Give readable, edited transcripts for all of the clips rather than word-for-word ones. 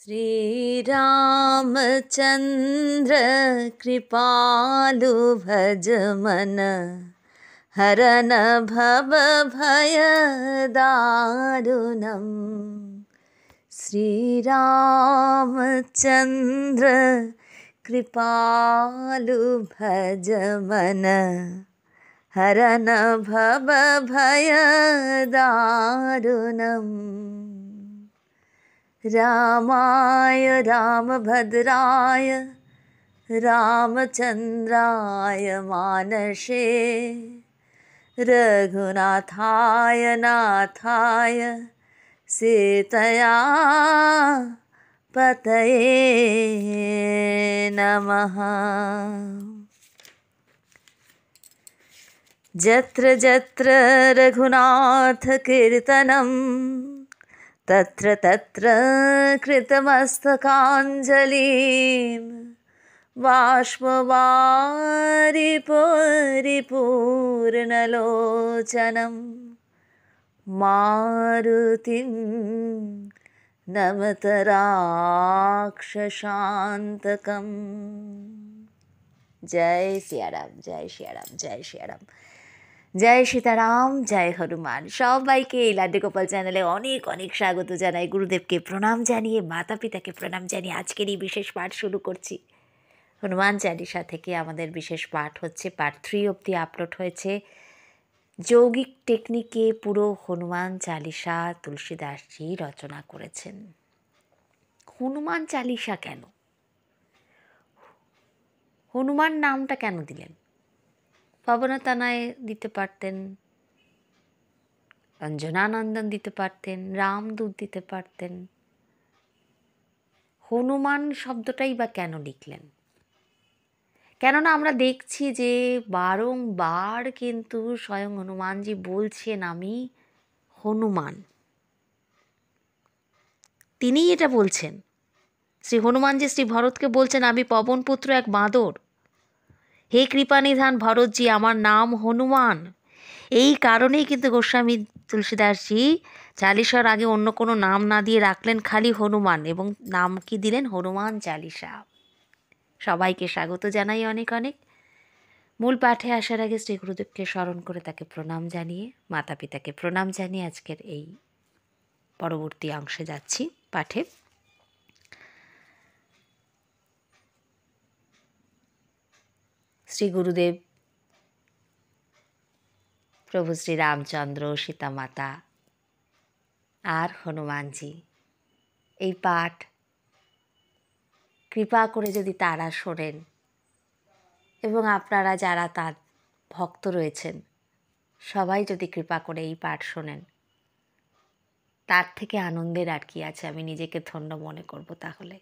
श्रीरामचन्द्र कृपालु भज मन हरन भव भय दारुणम्। श्रीरामचन्द्र कृपालु भज मन हरन भव भय दारुणम्। रामाय रामभद्राय रामचन्द्राय मानसे रघुनाथाय नाथाय सीतया पतये नमः। जत्र जत्र रघुनाथ कीर्तनं तत्र तत्र कृतमस्तकाञ्जलिं बाष्पवारि परिपूर्णलोचनं मारुतिं नमत राक्षसान्तकम्। जय सिया राम, जय सिया राम, जय सिया राम, जय सीताराम, जय हनुमान। সবাইকে এই লাড্ডু গোপাল চ্যানেলে অনেক অনেক স্বাগত জানাই। গুরুদেবকে প্রণাম জানিয়ে, মাতা পিতাকে প্রণাম জানিয়ে আজকের এই বিশেষ পাঠ শুরু করছি। হনুমান চালিসা থেকে আমাদের বিশেষ পাঠ হচ্ছে, পার্ট 3 অবধি আপলোড হয়েছে। যৌগিক টেকনিকে পুরো হনুমান চালিসা তুলসীদাসজি রচনা করেছেন। হনুমান চালিসা কেন, হনুমান নামটা কেন দিলেন? পবনতনয় দিতে পারতেন, অঞ্জনানন্দন দিতে পারতেন, রামদূত দিতে পারতেন। হনুমান শব্দটাই বা কেন লিখলেন? কেননা আমরা দেখছি যে বারংবার কিন্তু স্বয়ং হনুমানজি বলছেন আমি হনুমান। তিনিই এটা বলছেন। শ্রী হনুমানজি শ্রী ভরতকে বলছেন আমি পবনপুত্র এক বাঁদর, হে কৃপানিধান ভরতজি আমার নাম হনুমান। এই কারণেই কিন্তু গোস্বামী তুলসীদাসজি চালিসার আগে অন্য কোনো নাম না দিয়ে রাখলেন খালি হনুমান, এবং নাম কি দিলেন? হনুমান চালিসা। সবাইকে স্বাগত জানাই অনেক অনেক। মূল পাঠে আসার আগে শ্রী গুরুদেবকে স্মরণ করে তাকে প্রণাম জানিয়ে, মাতা পিতাকে প্রণাম জানিয়ে আজকের এই পরবর্তী অংশে যাচ্ছি পাঠে। শ্রী গুরুদেব, প্রভু শ্রী রামচন্দ্র, সীতামাতা আর হনুমানজি এই পাঠ কৃপা করে যদি তারা শোনেন এবং আপনারা যারা তার ভক্ত রয়েছেন সবাই যদি কৃপা করে এই পাঠ শোনেন, তার থেকে আনন্দের আর কি আছে? আমি নিজেকে ধন্য মনে করব। তাহলে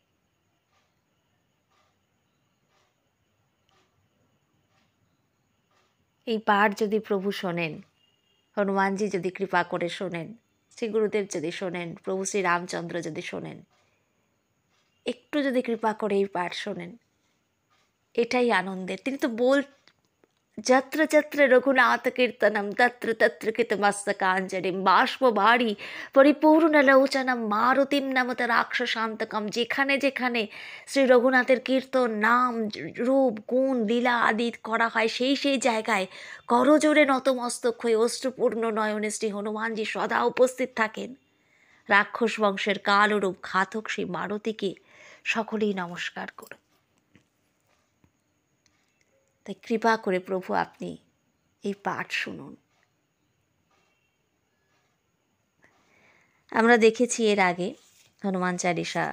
এই পাঠ যদি প্রভু শোনেন, হনুমানজি যদি কৃপা করে শোনেন, শ্রী গুরুদেব যদি শোনেন, প্রভু শ্রী রামচন্দ্র যদি শোনেন, একটু যদি কৃপা করে এই পাঠ শোনেন, এটাই আনন্দের। তিনি তো যত্র যত্র রঘুনাথ কীর্তনম তত্র তত্র কৃতমস্তকাঞ্জলিম বাষ্পবারি পরিপূর্ণলোচনম মারুতিম নমত রাক্ষসান্তকম। যেখানে যেখানে শ্রী রঘুনাথের কীর্তন, নাম, রূপ, গুণ, লীলা আদি করা হয়, সেই সেই জায়গায় করজোরে নতমস্তক হয়ে অশ্রুপূর্ণ নয়নে শ্রী হনুমানজি সদা উপস্থিত থাকেন। রাক্ষস বংশের কালরূপ ঘাতক সেই মারুতিকে সকলেই নমস্কার করুন। তাই কৃপা করে প্রভু আপনি এই পাঠ শুনুন। আমরা দেখেছি এর আগে হনুমান চালিসা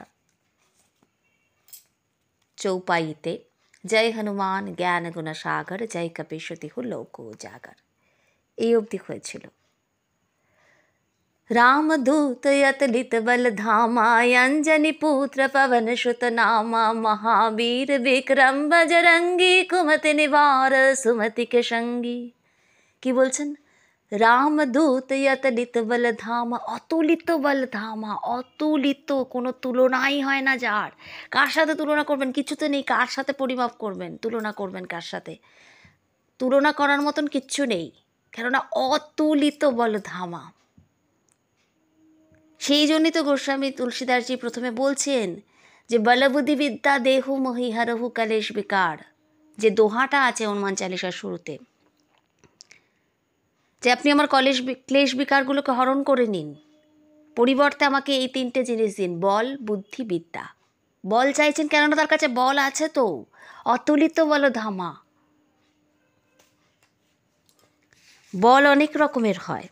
চৌপাইতে জয় হনুমান জ্ঞান গুণ সাগর জয় কপীশ্বতি হু লোক জাগর, এই অবধি হয়েছিল। रामदूत यतलित बल धामा अंजनी पुत्र पवन सुत नामा महावीर विक्रम बजरंगी कुमति निवार सुमति के संगी। কি বলছেন? রামদূত यतलित बल धामा, অতুলিত বল ধামা, অতুলিত, কোনো তুলনাই হয় না যার। কার সাথে তুলনা করবেন? কিছু তো নেই। কার সাথে পরিমাপ করবেন, তুলনা করবেন? কার সাথে তুলনা করার মতন কিচ্ছু নেই, কেননা অতুলিত বল ধামা। সেই জন্যই তো গোস্বামী তুলসীদাসজি প্রথমে বলছেন যে বলবুদ্ধি বিদ্যা দেহু মহি হরহু কলেশ বিকার, যে দোহাটা আছে হনুমান চালিসার শুরুতে, যে আপনি আমার ক্লেশ বিকারগুলোকে হরণ করে নিন, পরিবর্তে আমাকে এই তিনটে জিনিস দিন, বল বুদ্ধি বিদ্যা। বল চাইছেন কেননা তার কাছে বল আছে তো, অতুলিত বল ধামা। বল অনেক রকমের হয়,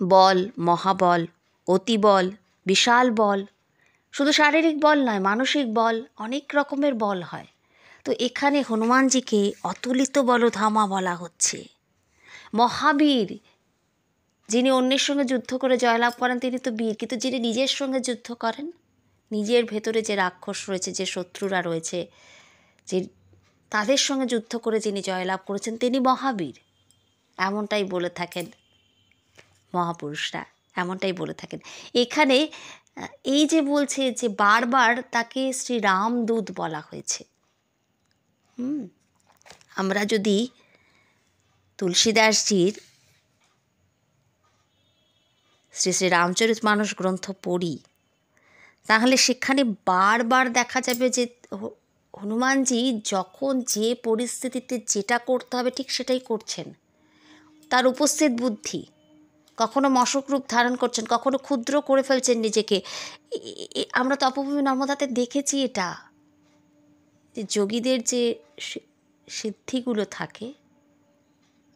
বল, মহাবল, অতি বল, বিশাল বল, শুধু শারীরিক বল নয়, মানসিক বল, অনেক রকমের বল হয়। তো এখানে হনুমানজিকে অতুলিত বলধামা বলা হচ্ছে। মহাবীর, যিনি অন্যের সঙ্গে যুদ্ধ করে জয়লাভ করেন তিনি তো বীর, কিন্তু যিনি নিজের সঙ্গে যুদ্ধ করেন, নিজের ভেতরে যে রাক্ষস রয়েছে, যে শত্রুরা রয়েছে, যে তাদের সঙ্গে যুদ্ধ করে যিনি জয়লাভ করেছেন তিনি মহাবীর। এমনটাই বলে থাকেন মহাপুরুষরা, এমনটাই বলে থাকেন। এখানে এই যে বলছে যে বারবার তাকে শ্রী রামদূত বলা হয়েছে। আমরা যদি তুলসীদাসজির শ্রী শ্রী রামচরিতমানস গ্রন্থ পড়ি, তাহলে সেখানে বারবার দেখা যাবে যে হনুমানজি যখন যে পরিস্থিতিতে যেটা করতে হবে ঠিক সেটাই করছেন। তার উপস্থিত বুদ্ধি, কখনো মশক রূপ ধারণ করছেন, কখনো ক্ষুদ্র করে ফেলছেন নিজেকে। আমরা তপভূমি নর্মদাতে দেখেছি এটা, যে যোগীদের যে সিদ্ধিগুলো থাকে,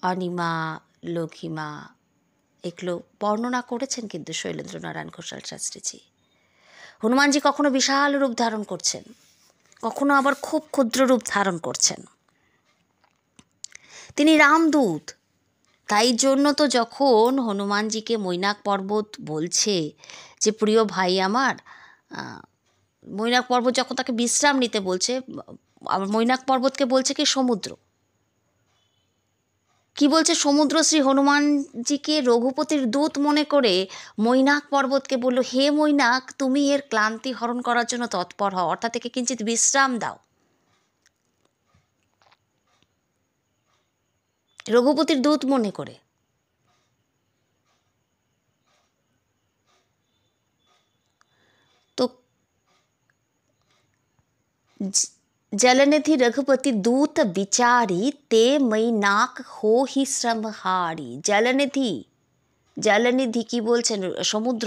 অনিমা, লঘিমা, এগুলো বর্ণনা করেছেন কিন্তু শৈলেন্দ্রনারায়ণ ঘোষাল শাস্ত্রীজি। হনুমানজি কখনো বিশাল রূপ ধারণ করছেন, কখনো আবার খুব ক্ষুদ্র রূপ ধারণ করছেন। তিনি রামদূত। তাই জন্য তো যখন হনুমানজিকে মৈনাক পর্বত বলছে যে প্রিয় ভাই আমার, মৈনাক পর্বত যখন তাকে বিশ্রাম নিতে বলছে, মৈনাক পর্বতকে বলছে কি সমুদ্র, কি বলছে সমুদ্র শ্রী হনুমানজিকে রঘুপতির দূত মনে করে মৈনাক পর্বতকে বলল, হে মৈনাক, তুমি এর ক্লান্তি হরণ করার জন্য তৎপর হও, অর্থাৎ একে কিঞ্চিত বিশ্রাম দাও। রঘুপতির দূত মনে করে। তো जलनिधि रघुपति दूत विचारी ते मई नाक हो ही श्रमहारी। জলনিধি কি বলছেন, সমুদ্র,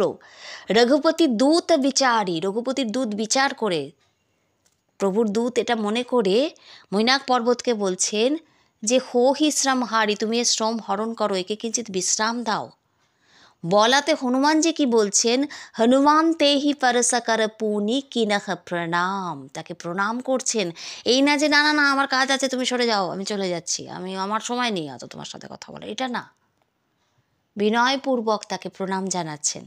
রঘুপতি দূত বিচারী, রঘুপতির দূত বিচার করে, প্রভুর দূত এটা মনে করে মৈনাক পর্বতকে বলছেন যে হো হি শ্রমহারি, তুমি এর শ্রম হরণ করো, একে কিঞ্চিত বিশ্রাম দাও। বলাতে হনুমানজি কি বলছেন, হনুমান তেহি পরশকর পুনি কিনহ প্রণাম, তাকে প্রণাম করছেন। এই না যে না না না আমার কাজ আছে, তুমি সরে যাও, আমি চলে যাচ্ছি, আমার সময় নেই অত তোমার সাথে কথা বলে, এটা না। বিনয়পূর্বক তাকে প্রণাম জানাচ্ছেন।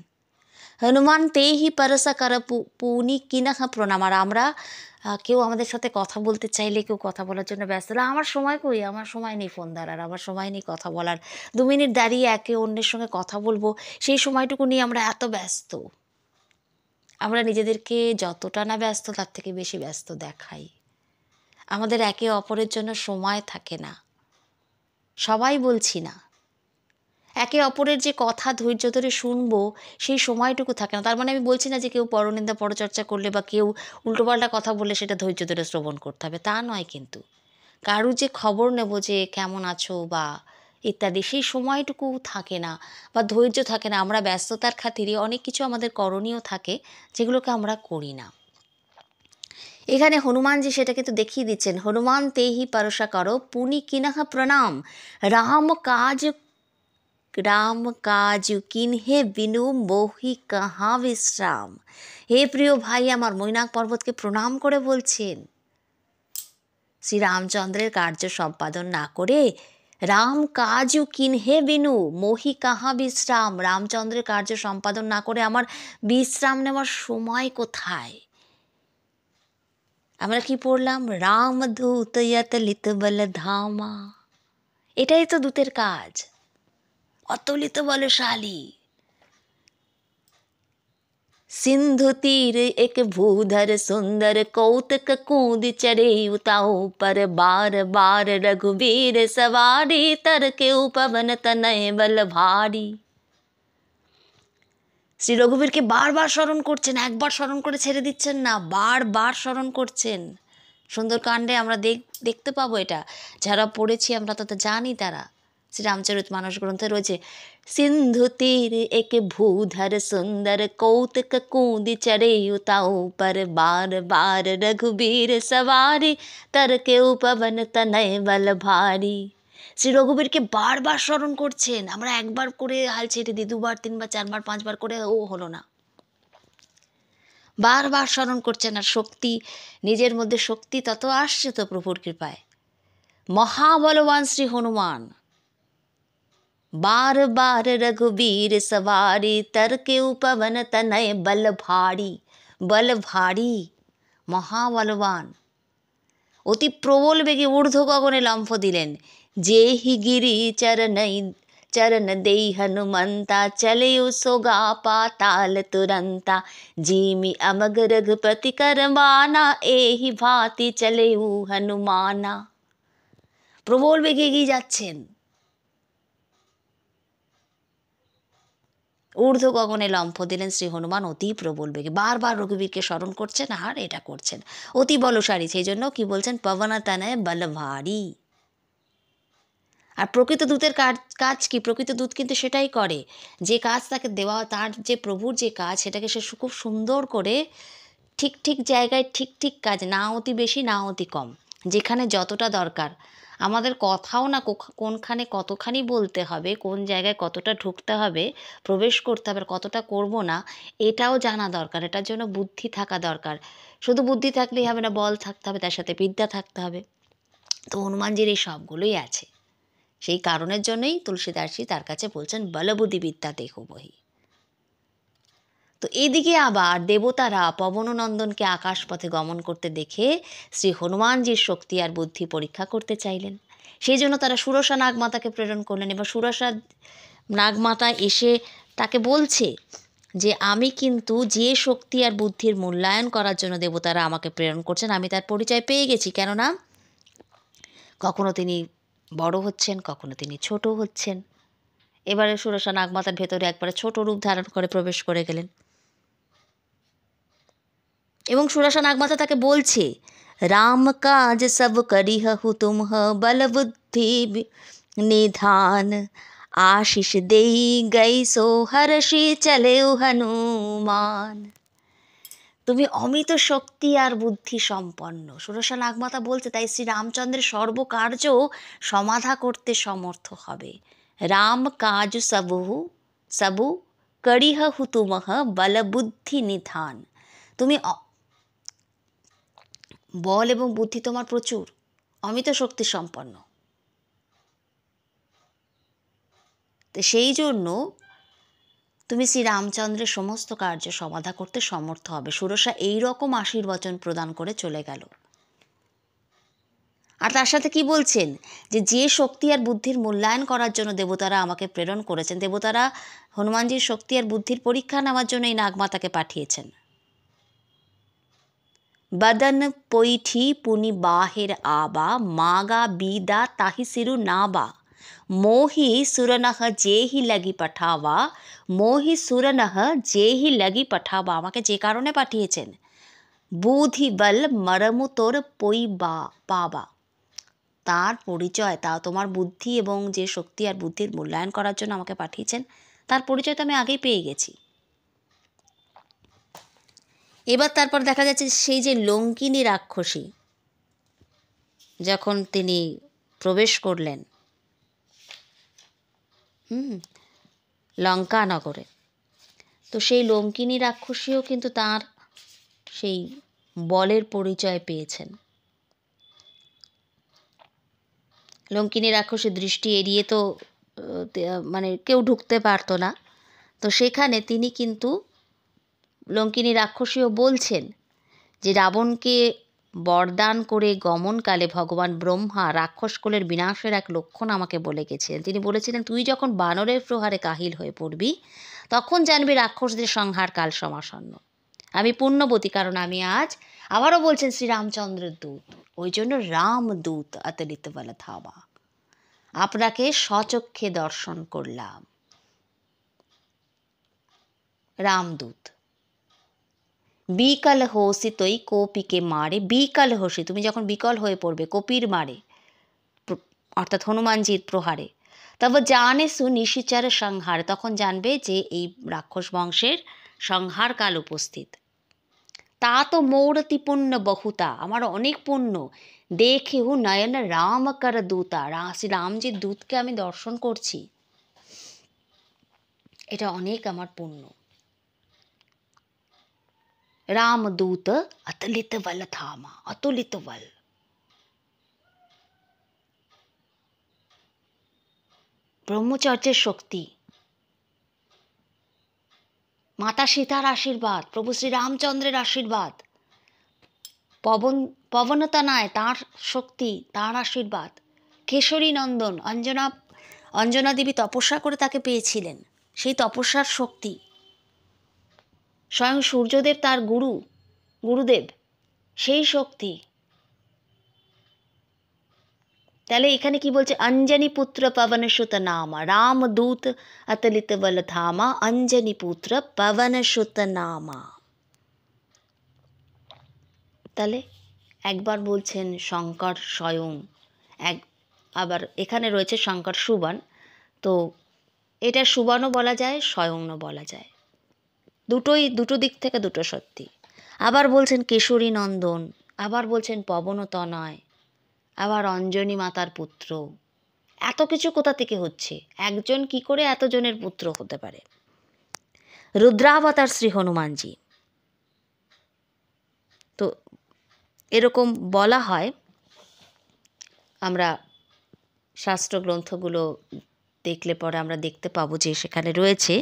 হনুমান তেহি পরশকর পুনি কিনহ প্রণাম। আর আমরা কেউ আমাদের সাথে কথা বলতে চাইলে, কেউ কথা বলার জন্য ব্যস্ত হলে, আমার সময় কই, আমার সময় নেই ফোন ধরার, আমার সময় নেই কথা বলার, 2 মিনিট দাঁড়িয়ে একে অন্যের সঙ্গে কথা বলবো, সেই সময়টুকু নিয়ে আমরা এত ব্যস্ত। আমরা নিজেদেরকে যতটা না ব্যস্ত তার থেকে বেশি ব্যস্ত দেখাই। আমাদের একে অপরের জন্য সময় থাকে না, সবাই বলছি না, একে অপরের যে কথা ধৈর্য ধরে শুনবো সেই সময়টুকু থাকে না। তার মানে আমি বলছি না যে কেউ পরনিন্দা পরচর্চা করলে বা কেউ উল্টোপাল্টা কথা বললে সেটা ধৈর্য ধরে শ্রবণ করতে হবে, তা নয়। কিন্তু কারু যে খবর নেব যে কেমন আছো বা ইত্যাদি, সেই সময়টুকু থাকে না বা ধৈর্য থাকে না। আমরা ব্যস্ততার খাতিরে অনেক কিছু আমাদের করণীয় থাকে যেগুলোকে আমরা করি না। এখানে হনুমানজি সেটা কিন্তু দেখিয়ে দিচ্ছেন, হনুমান তেহি পরশা করো পুনি কিনহ প্রণাম, রাম কাজ কিনহে বিনু মোহি কাহা বিশ্রাম। হে প্রিয় ভাই আমার, মৈনাক পর্বতকে প্রণাম করে বলছেন, শ্রীরামচন্দ্রের কার্য সম্পাদন না করে রাম কাজ কিনহে বিনু মোহি কাহা বিশ্রাম, রামচন্দ্রের কার্য সম্পাদন না করে আমার বিশ্রাম নেওয়ার সময় কোথায়? আমরা কি পড়লাম, রামদূত অতুলিত বলধামা, এটাই তো দূতের কাজ, অতুলিত বলশালী। सिंधु तीर एक भूधर सुंदर कौतक कूद चढ़े उताओ पर बार बार रघुवीर सवारी तर के उपवन तनय बल भारी। শ্রী রঘুবীরকে বারবার স্মরণ করছেন, একবার স্মরণ করে ছেড়ে দিচ্ছেন না, বারবার স্মরণ করছেন। সুন্দরকাণ্ডে আমরা দেখতে পাবো এটা, যারা পড়েছি আমরা তত জানি। তারা শ্রীরামচরিত মানস গ্রন্থে রয়েছে, সিন্ধু তীর এক ভূধর সুন্দর কৌতুক কूदी चढ़े उताऊ पर बार बार रघुबीर सवारी तर के उपवन तनय बल भारी। শ্রী রঘুবীরকে বারবার স্মরণ করছেন। আমরা একবার করে হাল ছেড়ে দিই, দুবার, তিনবার, চারবার, পাঁচবার করে হলো না, বারবার স্মরণ করছেন। আর শক্তি, নিজের মধ্যে শক্তি তত আসছে তো প্রভুর কৃপায়। মহাবলবান শ্রী হনুমান, बार बार रघुबीर सवारी तर के उपवन तनय बल भारी। बल भारी, মহাবলবান, অতি প্রবল বেগে ঊর্ধ্ব গগনে লম্ফ দিলেন। যে হি গিরি चरण देई हनुमंता चले सोगा पाताल तुरंता। जीमि अमग रघुपति करवाना एहि भांति चले हनुमाना। প্রবল বেগে এগিয়ে যাচ্ছেন, ঊর্ধ্ব গগনে লম্ফ দিলেন শ্রী হনুমান অতি প্রবল বেগে। বারবার রঘুবীরকে স্মরণ করছেন আর এটা করছেন, অতি বলশালী। সেই জন্য কি বলছেন, পবনতনয় বলভারী। আর প্রকৃত দূতের কাজ কি? প্রকৃত দূত কিন্তু সেটাই করে, যে কাজ তাকে দেওয়া, তার যে প্রভুর যে কাজ, সেটাকে সে খুব সুন্দর করে ঠিক ঠিক জায়গায় ঠিক ঠিক কাজ, না অতি বেশি না অতি কম, যেখানে যতটা দরকার। আমাদের কথাও না কোনখানে কতখানি বলতে হবে, কোন জায়গায় কতটা ঢুকতে হবে, প্রবেশ করতে হবে, কতটা করব না, এটাও জানা দরকার। এটার জন্য বুদ্ধি থাকা দরকার। শুধু বুদ্ধি থাকলেই হবে না, বল থাকতে হবে, তার সাথে বিদ্যা থাকতে হবে। তো হনুমানজির এই সবগুলোই আছে। সেই কারণের জন্যই তুলসীদাসজি তার কাছে বলছেন, বলবুদ্ধি বিদ্যা দেখো বহি। তো এইদিকে আবার দেবতারা পবননন্দনকে আকাশপথে গমন করতে দেখে শ্রী হনুমানজির শক্তি আর বুদ্ধি পরীক্ষা করতে চাইলেন। সেই জন্য তারা সুরসা নাগমাতাকে প্রেরণ করলেন। এবার সুরসা নাগমাতা এসে তাকে বলছে যে, আমি কিন্তু যে শক্তি আর বুদ্ধির মূল্যায়ন করার জন্য দেবতারা আমাকে প্রেরণ করছেন, আমি তার পরিচয় পেয়ে গেছি। কেননা কখনো তিনি বড় হচ্ছেন, কখনো তিনি ছোট হচ্ছেন। এবারে সুরসা নাগমাতার ভেতরে একবারে ছোট রূপ ধারণ করে প্রবেশ করে গেলেন। এবং সুরসা নাগমাতা তাকে বলছে, রাম কাজ সব করিহু তুমহ বল বুদ্ধি নিধান। আশিস দেই গই সো হর্ষি চলেও হনুমান। তুমি অমিত শক্তি আর বুদ্ধি সম্পন্ন। সুরসা নাগমাতা বলছে, তাই শ্রী রামচন্দ্রের সর্বকার্য সমাধা করতে সমর্থ হবে। রাম কাজ সবু করিহু তুমহ বল বুদ্ধি নিধান। তুমি বল এবং বুদ্ধি তোমার প্রচুর, অমিত শক্তি সম্পন্ন। তো সেই জন্য তুমি শ্রী রামচন্দ্রের সমস্ত কার্য সমাধা করতে সমর্থ হবে। সুরসা এইরকম আশীর্বচন প্রদান করে চলে গেল। আর তার সাথে কি বলছেন, যে শক্তি আর বুদ্ধির মূল্যায়ন করার জন্য দেবতারা আমাকে প্রেরণ করেছেন, দেবতারা হনুমানজির শক্তি আর বুদ্ধির পরীক্ষা নেওয়ার জন্য এই নাগমাতাকে পাঠিয়েছেন। बदन पोइठी पुनि बाहिर आबा मागा बीदा ताहि सिरु नाबा। मोहि सुरनह जेहि लगी पठावा। मोहि सुरनह जेहि लगी पठावा। আমাকে যে কারণে পাঠিয়েছেন, বুদ্ধি বল মরমু তোর পই পাবা। তার পরিচয়, তা তোমার বুদ্ধি এবং যে শক্তি আর বুদ্ধির মূল্যায়ন করার জন্য আমাকে পাঠিয়েছেন, তার পরিচয় তো আমি আগেই পেয়ে গেছি। এবার তারপর দেখা যাচ্ছে সেই যে লঙ্কিনী রাক্ষসী যখন তিনি প্রবেশ করলেন লঙ্কা নগরে, তো সেই লঙ্কিনী রাক্ষসীও কিন্তু তার সেই বলের পরিচয় পেয়েছেন। লঙ্কিনী রাক্ষসীর দৃষ্টি এড়িয়ে তো মানে কেউ ঢুকতে পারতো না। তো সেখানে তিনি কিন্তু লঙ্কিনী রাক্ষসীও বলছেন যে, রাবণকে বরদান করে গমনকালে ভগবান ব্রহ্মা রাক্ষসকুলের বিনাশের এক লক্ষণ আমাকে বলে গেছিলেন। তিনি বলেছিলেন, তুই যখন বানরের প্রহারে কাহিল হয়ে পড়বি, তখন জানবি রাক্ষসদের সংহার কাল সমাসন্ন। আমি পুণ্যবতী, কারণ আমি আজ, আবারও বলছেন শ্রীরামচন্দ্রের দূত, ওই জন্য রামদূত অতলিত বল ধাবা, আপনাকে স্বচক্ষে দর্শন করলাম। রামদূত। বিকল হোসি তৈ কোপিকে মারে, বিকল হোসি, তুমি যখন বিকল হয়ে পড়বে কপির মারে, অর্থাৎ হনুমানজির প্রহারে, তবে জানে সু নিশিচার সংহার, তখন জানবে যে এই রাক্ষস বংশের সংহার কাল উপস্থিত। তা তো মৌরতি পুণ্য বহুতা, আমার অনেক পুণ্য, দেখে হু নয়ন রাম কর দূতা, শ্রী রামজির দূতকে আমি দর্শন করছি, এটা অনেক আমার পুণ্য। রামদূত অতুলিত বল থামা, অতুলিত বল, ব্রহ্মচর্যের শক্তি, মাতা সীতার আশীর্বাদ, প্রভু শ্রী রামচন্দ্রের আশীর্বাদ, পবনতনায় তাঁর শক্তি, তাঁর আশীর্বাদ, কেশরী নন্দন, অঞ্জনা দেবী তপস্যা করে তাকে পেয়েছিলেন, সেই তপস্যার শক্তি, স্বয়ং সূর্যদেব তার গুরুদেব, সেই শক্তি। তাহলে এখানে কি বলছে? অঞ্জনী পুত্র পবনসুত নামা, রামদূত অতুলিত বল ধামা, অঞ্জনী পুত্র পবনসুত নামা। তাহলে একবার বলছেন শঙ্কর স্বয়ং, আবার এখানে রয়েছে শঙ্কর সুবন, তো এটা সুবনও বলা যায়, স্বয়ংও বলা যায়, দুটো দিক থেকে দুটো সত্যি। আবার বলছেন কেশরী নন্দন, আবার বলছেন পবনতনয়, আবার অঞ্জনী মাতার পুত্র। এত কিছু কোথা থেকে হচ্ছে? একজন কি করে এতজনের পুত্র হতে পারে? রুদ্রাবতার শ্রী হনুমানজি। তো এরকম বলা হয়, আমরা শাস্ত্র গ্রন্থগুলো দেখলে পরে আমরা দেখতে পাবো যে সেখানে রয়েছে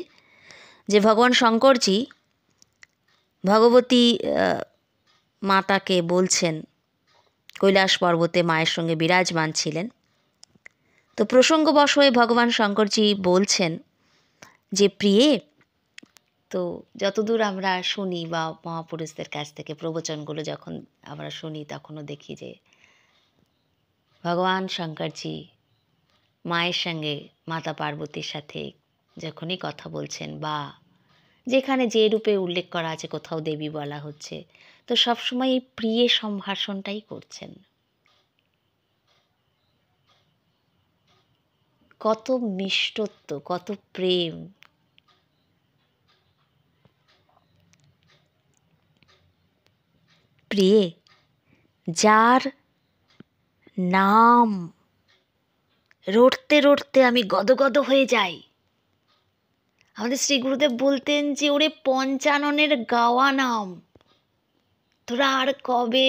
যে ভগবান শঙ্করজি ভগবতী মাতাকে বলছেন, কৈলাস পর্বতে মায়ের সঙ্গে বিরাজমান ছিলেন, তো প্রসঙ্গবশ হয়ে ভগবান শঙ্করজি বলছেন যে প্রিয়ে, তো যতদূর আমরা শুনি বা মহাপুরুষদের কাছ থেকে প্রবচনগুলো যখন আমরা শুনি, তখনও দেখি যে ভগবান শঙ্করজি মায়ের সঙ্গে মাতা পার্বতীর সাথে যখনই কথা বলছেন, বা যেখানে যে রূপে উল্লেখ করা আছে, কোথাও দেবী বলা হচ্ছে, তো সবসময় এই প্রিয়ে সম্ভাষণটাই করছেন। কত মিষ্টত্ব, কত প্রেম। প্রিয়ে, যার নাম রটতে রটতে আমি গদগদ হয়ে যাই। আমাদের শ্রী গুরুদেব বলতেন যে ওরে পঞ্চাননের গাওয়া নাম, তোরা আর কবে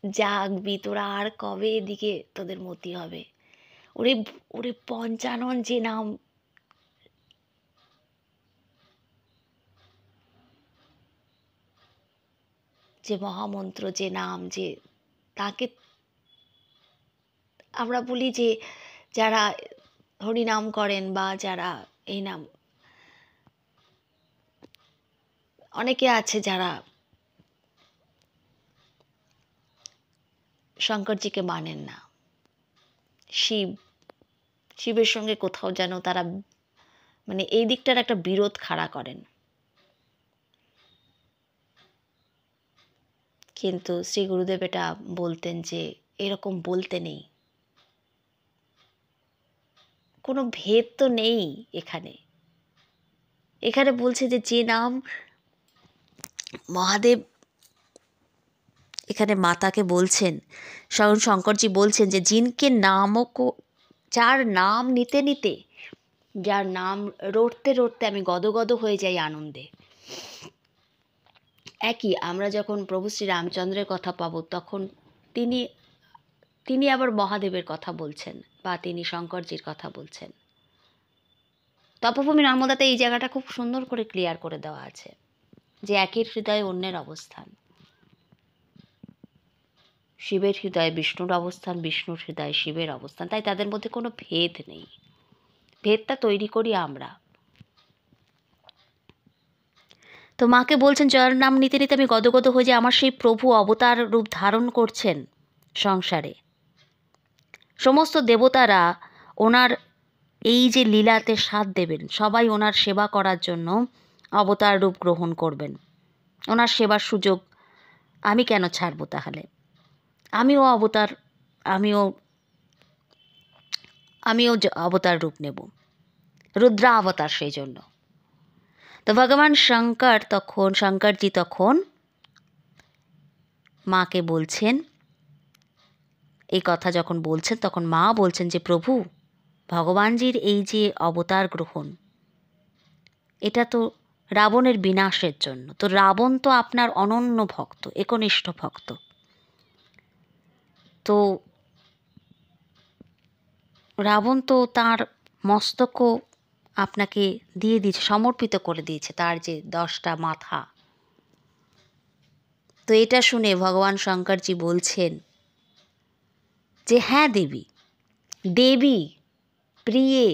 জাগবি, তোরা আর কবে এদিকে তোদের মতি হবে, ওরে ওরে পঞ্চানন যে নাম, যে মহামন্ত্র, যে নাম, যে তাকে আমরা বলি যে যারা হরিনাম করেন বা যারা এই নাম, অনেকে আছে যারা শঙ্করজিকে মানেন না, শিবের সঙ্গে কোথাও যেন তারা মানে এই দিকটার একটা বিরোধ খাড়া করেন। কিন্তু শ্রী গুরুদেব এটা বলতেন যে এরকম বলতে নেই, কোনো ভেদ তো নেই এখানে। এখানে বলছে যে যে নাম মহাদেব, এখানে মাতাকে বলছেন, স্বয়ং শঙ্করজি বলছেন যে জিনকে নামও, যার নাম নিতে নিতে, যার নাম রটতে রটতে আমি গদগদ হয়ে যাই আনন্দে। একই আমরা যখন প্রভু শ্রী রামচন্দ্রের কথা পাবো, তখন তিনি আবার মহাদেবের কথা বলছেন, বা তিনি শঙ্করজির কথা বলছেন। তপভূমি নর্মদাতে এই জায়গাটা খুব সুন্দর করে ক্লিয়ার করে দেওয়া আছে যে একের হৃদয়ে অন্যের অবস্থান। শিবের হৃদয়ে বিষ্ণুর অবস্থান, বিষ্ণুর হৃদয়ে শিবের অবস্থান, তাই তাদের মধ্যে কোনো ভেদ নেই। ভেদটা তৈরি করি আমরা। তো মাকে বলছেন যার নাম নিতে নিতে আমি গদগদ হয়ে যাই, আমার সেই প্রভু অবতার রূপ ধারণ করছেন সংসারে। সমস্ত দেবতারা ওনার এই যে লীলাতে সাথ দেবেন, সবাই ওনার সেবা করার জন্য অবতার রূপ গ্রহণ করবেন। ওনার সেবার সুযোগ আমি কেন ছাড়ব তাহলে? আমিও অবতার, আমিও আমিও অবতার রূপ নেব, রুদ্রা অবতার সেই জন্য। তো ভগবান শঙ্করজি তখন মাকে বলছেন, এই কথা যখন বলছেন তখন মা বলছেন যে প্রভু, ভগবানজির এই যে অবতার গ্রহণ, এটা তো রাবণের বিনাশের জন্য। তো রাবণ তো আপনার অনন্য ভক্ত, একনিষ্ঠ ভক্ত। তো রাবণ তো তার মস্তকও আপনাকে দিয়ে দিয়েছে, সমর্পিত করে দিয়েছে, তার যে 10টা মাথা। তো এটা শুনে ভগবান শঙ্করজি বলছেন যে হ্যাঁ দেবী, দেবী প্রিয়ে,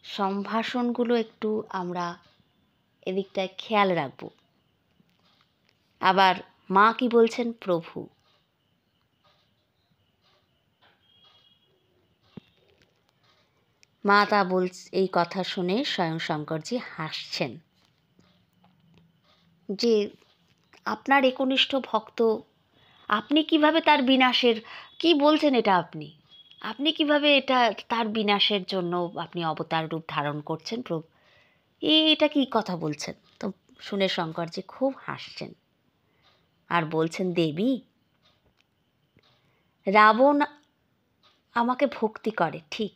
সম্ভাষণগুলো একটু আমরা এদিকটায় খেয়াল রাখব। আবার মা কি বলছেন? প্রভু। মা তা এই কথা শুনে স্বয়ং শঙ্করজি হাসছেন যে আপনার একনিষ্ঠ ভক্ত, আপনি কিভাবে তার বিনাশের, কি বলছেন এটা? আপনি কিভাবে এটা তার বিনাশের জন্য আপনি অবতার রূপ ধারণ করছেন প্রভু? এটা কি কথা বলছেন? তো শুনে শঙ্করজি খুব হাসছেন আর বলছেন, দেবী, রাবণ আমাকে ভক্তি করে ঠিক,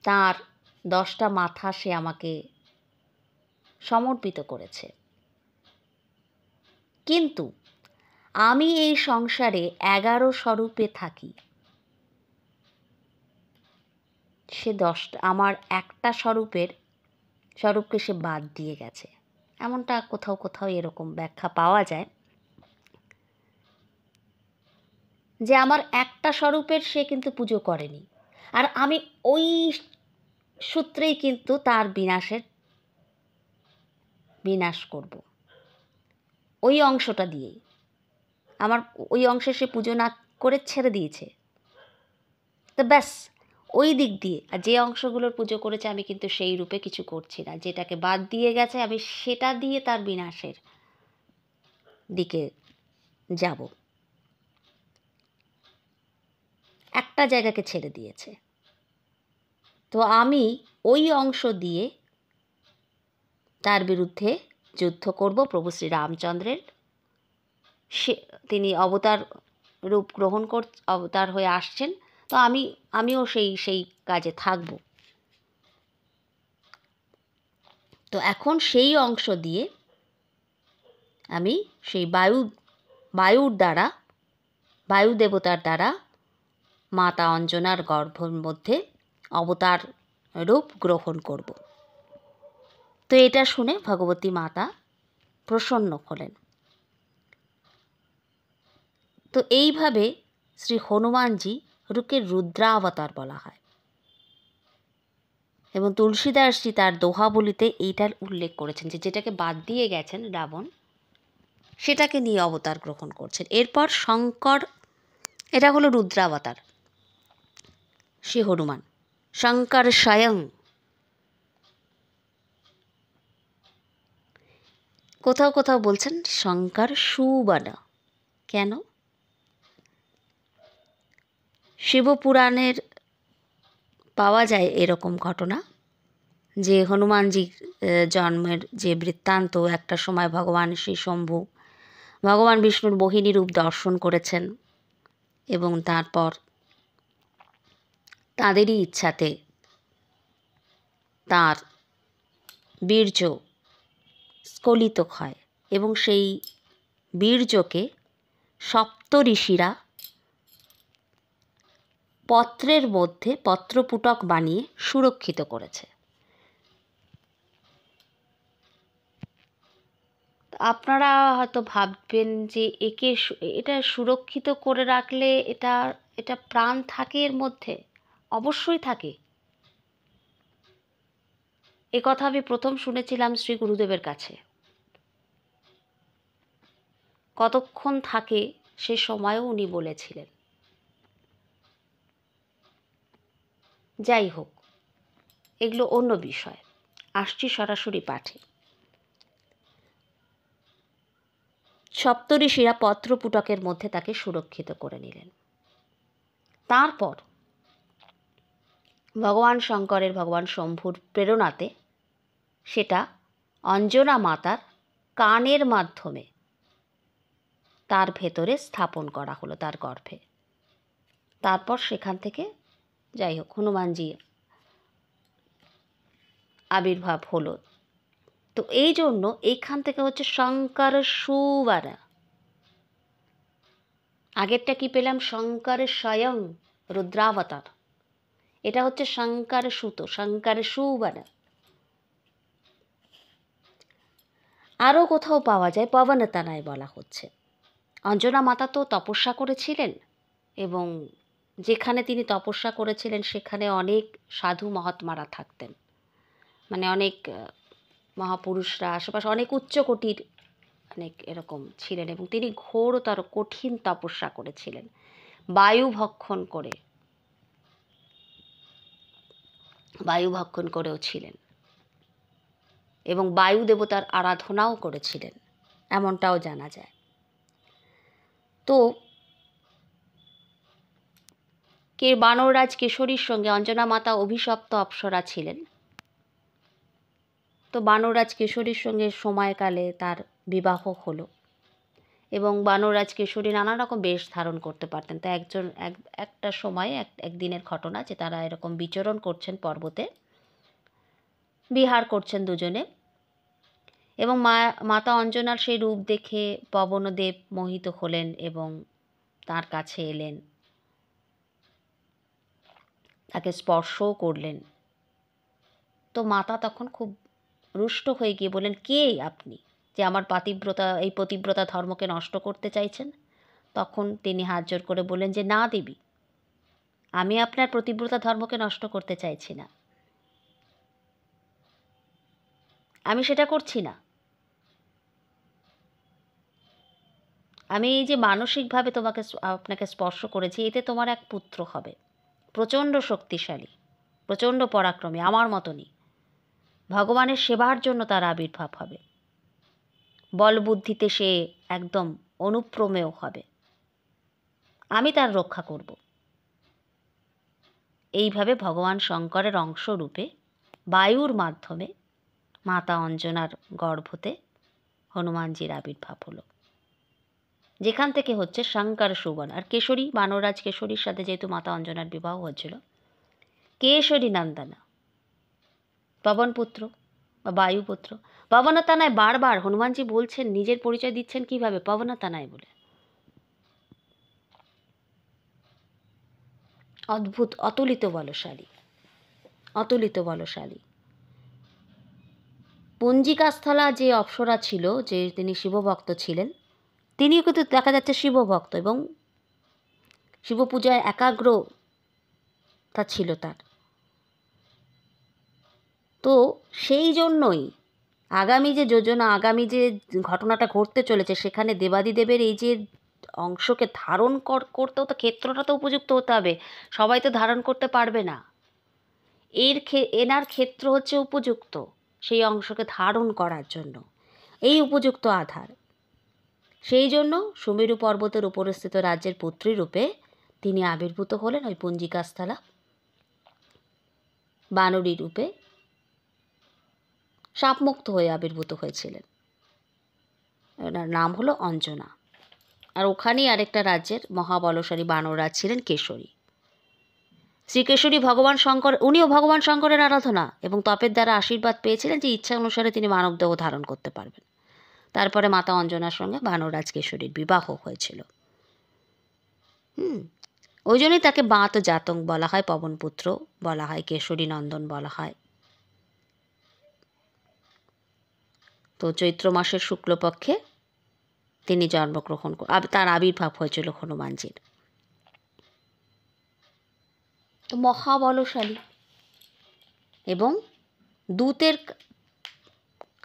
তার 10টা মাথা সে আমাকে সমর্পিত করেছে, কিন্তু আমি এই সংসারে 11 স্বরূপে থাকি, সে 10টা, আমার একটা স্বরূপকে সে বাদ দিয়ে গেছে। এমনটা কোথাও কোথাও এরকম ব্যাখ্যা পাওয়া যায় যে আমার একটা স্বরূপের সে কিন্তু পুজো করেনি, আর আমি ওই সূত্রেই কিন্তু তার বিনাশ করব, ওই অংশটা দিয়েই। আমার ওই অংশে সে পুজো না করে ছেড়ে দিয়েছে, তো ব্যাস ওই দিক দিয়ে, আর যে অংশগুলোর পুজো করেছে আমি কিন্তু সেই রূপে কিছু করছি না, যেটাকে বাদ দিয়ে গেছে আমি সেটা দিয়ে তার বিনাশের দিকে যাব, একটা জায়গাকে ছেড়ে দিয়েছে। তো আমি ওই অংশ দিয়ে তার বিরুদ্ধে যুদ্ধ করব। প্রভু শ্রী রামচন্দ্রের তিনি অবতার রূপ গ্রহণ অবতার হয়ে আসছেন, তো আমিও সেই কাজে থাকব। তো এখন সেই অংশ দিয়ে আমি সেই বায়ু দেবতার দ্বারা মাতা অঞ্জনার গর্ভের মধ্যে অবতার রূপ গ্রহণ করব। তো এটা শুনে ভগবতী মাতা প্রসন্ন হলেন। তো এইভাবে শ্রী হনুমানজি রূপকে রুদ্রাবতার বলা হয়, এবং তুলসীদাসজি তার দোহাবলিতে এইটার উল্লেখ করেছেন যে যেটাকে বাদ দিয়ে গেছেন রাবণ, সেটাকে নিয়ে অবতার গ্রহণ করছেন। এরপর শঙ্কর, এটা হলো রুদ্রাবতার, শ্রী হনুমান। শঙ্কর স্বয়ং, কোথাও কোথাও বলছেন শঙ্কর সুবনা। কেন? শিবপুরাণের পাওয়া যায় এরকম ঘটনা যে হনুমানজির জন্মের যে বৃত্তান্ত, একটা সময় ভগবান শ্রী শম্ভু ভগবান বিষ্ণুর মোহিনী রূপ দর্শন করেছেন, এবং তারপর তাঁদেরই ইচ্ছাতে তার বীর্য স্খলিত হয়, এবং সেই বীর্যকে সপ্তঋষিরা পত্রের মধ্যে পত্রপুটক বানিয়ে সুরক্ষিত করেছে। আপনারা হয়তো ভাববেন যে এটা সুরক্ষিত করে রাখলে এটা প্রাণ থাকে এর মধ্যে। অবশ্যই থাকে। এ কথা আমি প্রথম শুনেছিলাম শ্রী গুরুদেবের কাছে। কতক্ষণ থাকে সে সময়ও উনি বলেছিলেন। যাই হোক, এগুলো অন্য বিষয়। আসছি সরাসরি পাঠে। সপ্তঋষিরা পত্রপুটকের মধ্যে তাকে সুরক্ষিত করে নিলেন। তারপর ভগবান শঙ্করের, ভগবান শম্ভুর প্রেরণাতে সেটা অঞ্জনা মাতার কানের মাধ্যমে তার ভেতরে স্থাপন করা হলো, তার গর্ভে। তারপর সেখান থেকে যাই হোক হনুমানজি আবির্ভাব হলো। তো এই জন্য এইখান থেকে হচ্ছে শঙ্কর সুবর। আগেরটা কি পেলাম? শঙ্কর স্বয়ং রুদ্রাবতার। এটা হচ্ছে শঙ্কর সুত, শঙ্কর সুবর। আরও কোথাও পাওয়া যায় পবনতনয় বলা হচ্ছে। অঞ্জনা মাতা তো তপস্যা করেছিলেন, এবং যেখানে তিনি তপস্যা করেছিলেন সেখানে অনেক সাধু মহাত্মারা থাকতেন, মানে অনেক মহাপুরুষরা আশেপাশে, অনেক উচ্চকোটির অনেক এরকম ছিলেন, এবং তিনি ঘোরতর কঠিন তপস্যা করেছিলেন, বায়ু ভক্ষণ করেও ছিলেন, এবং বায়ু দেবতার আরাধনাও করেছিলেন, এমনটাও জানা যায়। তো বানররাজ কেশরীর সঙ্গে অঞ্জনা মাতা অভিশপ্ত অপ্সরা ছিলেন। তো বানররাজ কেশরীর সঙ্গে সময়কালে তার বিবাহ হলো, এবং বানররাজ কেশরী নানা রকম বেশ ধারণ করতে পারতেন। তো একটা সময়ে একদিনের ঘটনা যে তারা এরকম বিচরণ করছেন পর্বতে, বিহার করছেন দুজনে, এবং মাতা অঞ্জনার সেই রূপ দেখে পবনদেব মোহিত হলেন এবং তার কাছে এলেন, তাকে স্পর্শও করলেন। তো মাতা তখন খুব রুষ্ট হয়ে গিয়ে বললেন, কে আপনি যে আমার এই পতিব্রতা ধর্মকে নষ্ট করতে চাইছেন? তখন তিনি হাত জোড় করে বললেন যে, না দেবী, আমি আপনার পতিব্রতা ধর্মকে নষ্ট করতে চাইছি না, আমি সেটা করছি না। আমি এই যে মানসিকভাবে আপনাকে স্পর্শ করেছি, এতে তোমার এক পুত্র হবে, প্রচণ্ড শক্তিশালী, প্রচণ্ড পরাক্রমী, আমার মতনই। ভগবানের সেবার জন্য তার আবির্ভাব হবে, বলবুদ্ধিতে সে একদম অনুপ্রমেয় হবে, আমি তার রক্ষা করব। এইভাবে ভগবান শঙ্করের অংশরূপে বায়ুর মাধ্যমে মাতা অঞ্জনার গর্ভতে হনুমানজির আবির্ভাব হলো, যেখান থেকে হচ্ছে শঙ্কর সুবন। আর কেশরী, বানররাজ কেশরীর সাথে যেহেতু মাতা অঞ্জনার বিবাহ হচ্ছিল, কেশরী নন্দনা, পবনপুত্র বা বায়ুপুত্র। পবনতনয় বারবার হনুমানজি বলছেন, নিজের পরিচয় দিচ্ছেন কিভাবে? পবনতনয় বলে। অদ্ভুত, অতুলিত বলশালী, অতুলিত বলশালী। পঞ্জিকাস্থলা যে অপ্সরা ছিল, যে তিনি শিবভক্ত ছিলেন, তিনিও কিন্তু দেখা যাচ্ছে শিবভক্ত, এবং শিবপূজায় একাগ্রতা ছিল তার। তো সেই জন্যই আগামী যে যোজনা, আগামী যে ঘটনাটা ঘটতে চলেছে, সেখানে দেবাদিদেবের এই যে অংশকে ধারণ করতেও তো ক্ষেত্রটা তো উপযুক্ত হতে হবে, সবাই তো ধারণ করতে পারবে না। এনার ক্ষেত্র হচ্ছে উপযুক্ত সেই অংশকে ধারণ করার জন্য, এই উপযুক্ত আধার। সেই জন্য সুমেরু পর্বতের উপরস্থিত রাজ্যের পুত্রী রূপে তিনি আবির্ভূত হলেন, ওই পঞ্জিকাস্থলা বানরী রূপে শাপমুক্ত হয়ে আবির্ভূত হয়েছিলেন। ওনার নাম হলো অঞ্জনা। আর ওখানেই আরেকটা রাজ্যের মহাবলশালী বানররাজ ছিলেন কেশরী। শ্রীকেশরী ভগবান শঙ্কর, উনিও ভগবান শঙ্করের আরাধনা এবং তপের দ্বারা আশীর্বাদ পেয়েছিলেন যে ইচ্ছা অনুসারে তিনি মানবদেহ ধারণ করতে পারবেন। তারপরে মাতা অঞ্জনার সঙ্গে বানররাজ কেশরীর বিবাহ হয়েছিল। ওই জন্যই তাকে বাঁত জাতং বলা হয়, পবনপুত্র বলা হয়, কেশরী নন্দন বলা হয়। তো চৈত্র মাসের শুক্লপক্ষে তিনি জন্মগ্রহণ, তার আবির্ভাব হয়েছিল হনুমানজির। তো মহাবলশালী, এবং দূতের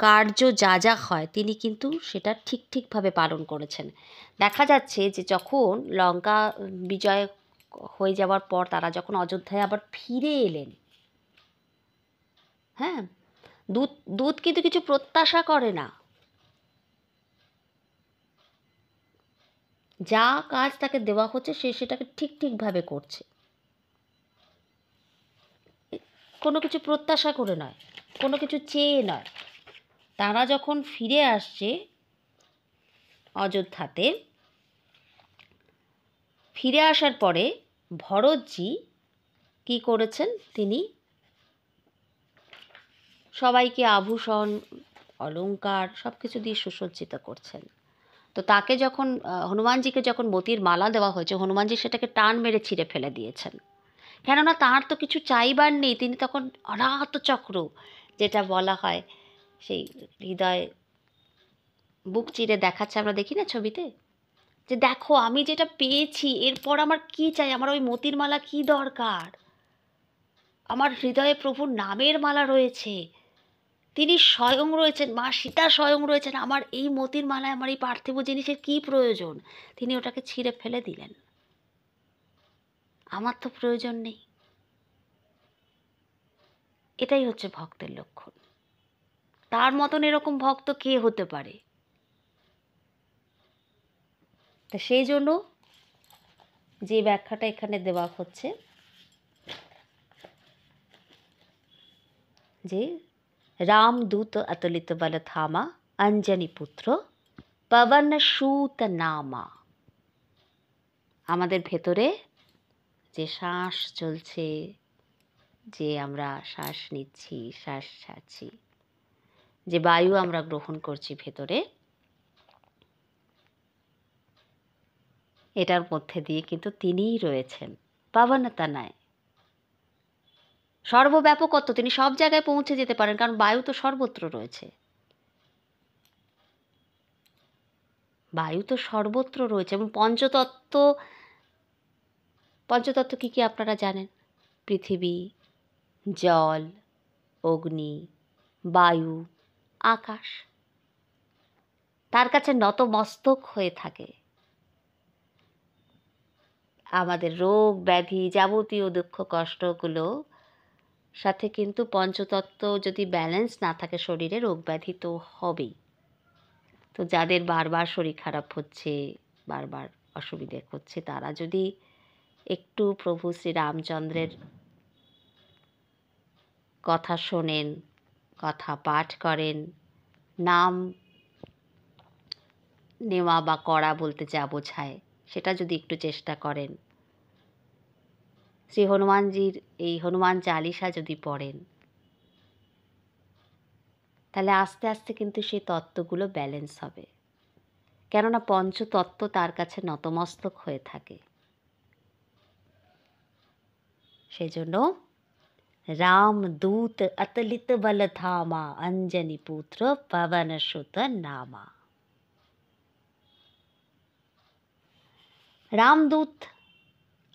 কার্য যা যা হয় তিনি কিন্তু সেটা ঠিকভাবে পালন করেছেন। দেখা যাচ্ছে যে যখন লঙ্কা বিজয় হয়ে যাওয়ার পর তারা যখন অযোধ্যায় আবার ফিরে এলেন, হ্যাঁ, দূত দূত কিন্তু কিছু প্রত্যাশা করে না, যা কাজ তাকে দেওয়া হচ্ছে সে সেটাকে ঠিকভাবে করছে, কোনো কিছু প্রত্যাশা করে নয়, কোনো কিছু চেয়ে নয়। তারা যখন ফিরে আসছে অযোধ্যাতে, ফিরে আসার পরে ভরতজি কি করেছেন, তিনি সবাইকে আভূষণ অলংকার সব কিছু দিয়ে সুসজ্জিত করছেন। তো তাকে যখন হনুমানজিকে যখন মতির মালা দেওয়া হয়েছে, হনুমানজি সেটাকে টান মেরে ছিঁড়ে ফেলে দিয়েছেন, কেননা তার তো কিছু চাইবার নেই। তিনি তখন অনাহত চক্র, যেটা বলা হয়, সেই হৃদয় বুক চিরে দেখাচ্ছে, আমরা দেখি না ছবিতে, যে দেখো আমি যেটা পেয়েছি, এরপর আমার কি চাই, আমার ওই মতির মালা কি দরকার, আমার হৃদয়ে প্রভুর নামের মালা রয়েছে, তিনি স্বয়ং রয়েছেন, মা সীতা স্বয়ং রয়েছেন, আমার এই মতির মালায় আমার এই পার্থিব জিনিসের কি প্রয়োজন। তিনি ওটাকে ছিঁড়ে ফেলে দিলেন, আমার তো প্রয়োজন নেই। এটাই হচ্ছে ভক্তের লক্ষণ। তার মতন এরকম ভক্ত কে হতে পারে? তা সেই জন্য যে ব্যাখ্যাটা এখানে দেওয়া হচ্ছে, যে রামদূত অতুলিত বল থামা অঞ্জনি পুত্র পবন সুত নামা। আমাদের ভেতরে যে শ্বাস চলছে, যে আমরা শ্বাস নিচ্ছি, শ্বাস ছাড়ছি, যে বায়ু আমরা গ্রহণ করছি ভেতরে, এটার মধ্যে দিয়ে কিন্তু তিনিই রয়েছেন। পাবনতা নয়, সর্বব্যাপকত্ব, তিনি সব জায়গায় পৌঁছে যেতে পারেন, কারণ বায়ু তো সর্বত্র রয়েছে, বায়ু তো সর্বত্র রয়েছে। এবং পঞ্চতত্ত্ব কী কী আপনারা জানেন? পৃথিবী, জল, অগ্নি, বায়ু, আকাশ। তার কাছে নতমস্তক হয়ে থাকে। আমাদের রোগ ব্যাধি যাবতীয় দুঃখ কষ্টগুলো সাথে কিন্তু পঞ্চতত্ত্ব যদি ব্যালেন্স না থাকে শরীরে, রোগ ব্যাধি তো হবেই। তো যাদের বারবার শরীর খারাপ হচ্ছে, বারবার অসুবিধে হচ্ছে, তারা যদি একটু প্রভু শ্রী রামচন্দ্রের কথা শোনেন, কথা পাঠ করেন, নাম নেওয়া বা করা বলতে যা বোঝায় সেটা যদি একটু চেষ্টা করেন, শ্রী হনুমানজির এই হনুমান চালিসা যদি পড়েন, তাহলে আস্তে আস্তে কিন্তু সেই তত্ত্বগুলো ব্যালেন্স হবে। কেননা পঞ্চতত্ত্ব তার কাছে নতমস্তক হয়ে থাকে। সেজন্য রামদূত অতুলিত বল ধামা অঞ্জনি পুত্র পবন সুত নামা। রামদূত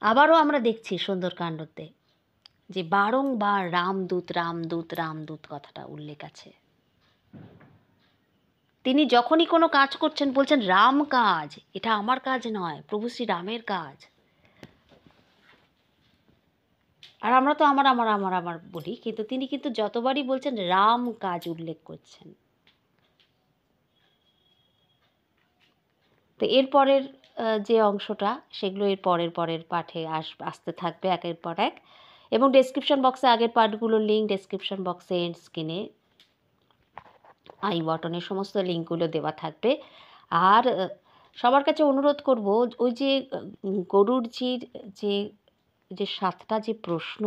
আবারও আমরা দেখছি সুন্দরকাণ্ডতে যে বারংবার রামদূত রামদূত রামদূত কথাটা উল্লেখ আছে। তিনি যখনই কোনো কাজ করছেন বলছেন রাম কাজ, এটা আমার কাজ নয়, প্রভু শ্রী রামের কাজ। আর আমরা তো আমার আমার আমার আমার বলি, কিন্তু তিনি কিন্তু যতবারই বলছেন রাম কাজ উল্লেখ করছেন। তো এরপরের যে অংশটা, সেগুলো এর পরের পাঠে আসতে থাকবে একের পর এক। এবং ডেসক্রিপশন বক্সে আগের পার্টগুলোর লিঙ্ক, ডেসক্রিপশন বক্সে এন্ড স্ক্রিনে আই বটনের সমস্ত লিঙ্কগুলো দেওয়া থাকবে। আর সবার কাছে অনুরোধ করব, ওই যে গরুড়জির যে 7টা যে প্রশ্ন,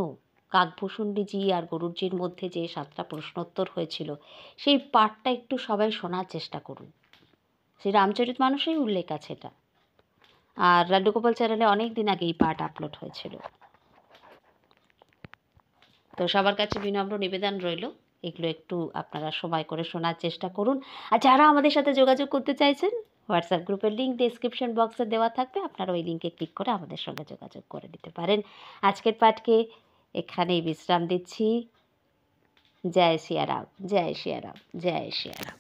কাকভূষুণ্ডীজি আর গরুড়জির মধ্যে যে 7টা প্রশ্নোত্তর হয়েছিল, সেই পাঠটা একটু সবাই শোনার চেষ্টা করুন। সেই রামচরিতমানসেই উল্লেখ আছে এটা। আর লাড্ডুগোপাল চ্যানেলে অনেক দিন আগে এই পাঠ আপলোড হয়েছিল। তো সবার কাছে বিনম্র নিবেদন রইল, এগুলো একটু আপনারা সময় করে শোনার চেষ্টা করুন। আর যারা আমাদের সাথে যোগাযোগ করতে চাইছেন, হোয়াটসঅ্যাপ গ্রুপের লিঙ্ক ডেসক্রিপশন বক্সে দেওয়া থাকবে, আপনারা ওই লিঙ্কে ক্লিক করে আমাদের সঙ্গে যোগাযোগ করে দিতে পারেন। আজকের পাঠকে এখানেই বিশ্রাম দিচ্ছি। জয় সিয়ারাম, জয় সিয়ারাম, জয় সিয়ারাম।